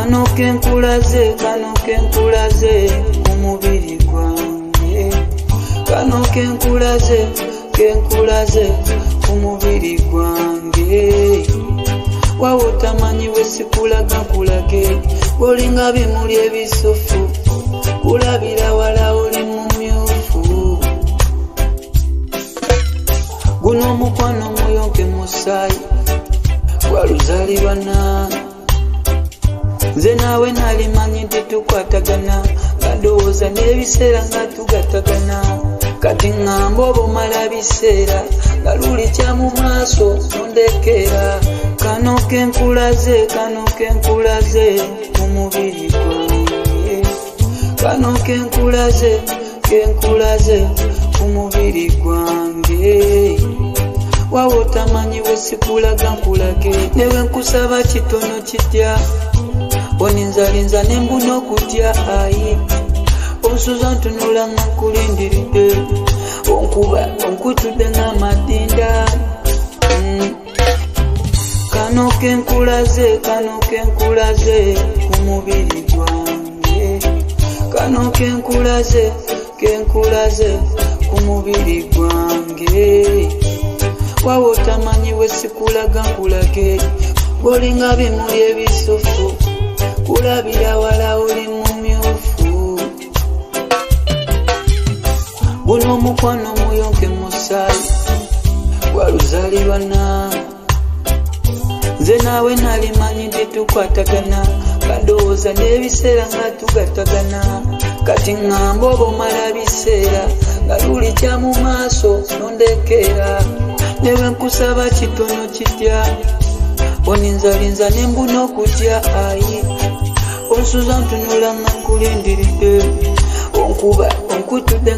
kano kenkulaze ku mubiri gwange, kano kenkulaze ku mubiri gwange. Wawe otamanyi bwe sikulaga kulage, olinga bimuli ebisufu, kulabira wala oli mumyufu. Guno omukwano muyonke musaayi gwa luzaalibwana, nze naawe nalimanyi nti tukwatagana, nga ndowooza n'ebiseera nga tugatagana. Kati ngamba oba omala biseera nga luli kya mu maaso ondekera. Kano kenkulaze ku mubiri gwange, kano kenkulaze ku mubiri gwange. Wawe otamanyi bwe sikulaga nkulage, newe nkusaba kitono kitya, oninzalinza nembuna okutya. Ayi onsuza ntunula nga nkulindiridde, onkuba onkutudde ng'amadinda. Kano kenkulaze ku mubiri gwange, kano kenkulaze ku mubiri gwange. Wawe otamanyi bwe sikulaga nkulage, olinga bimuli ebisufu, kulabira wala oli mumyufu. Guno omukwano muyonke musaayi gwa luzaalibwana, nze naawe nalimanyi nti tukwatagana, nga ndowooza n'ebiseera nga tugatagana. Kati ngamba oba omala biseera nga luli kya mu maaso ondekera. Newe nkusaba kitono kitya, oninzalinza nembuna okutya. Ayi onsuza ntunula nga nkulindiridde, onkuba onkutudde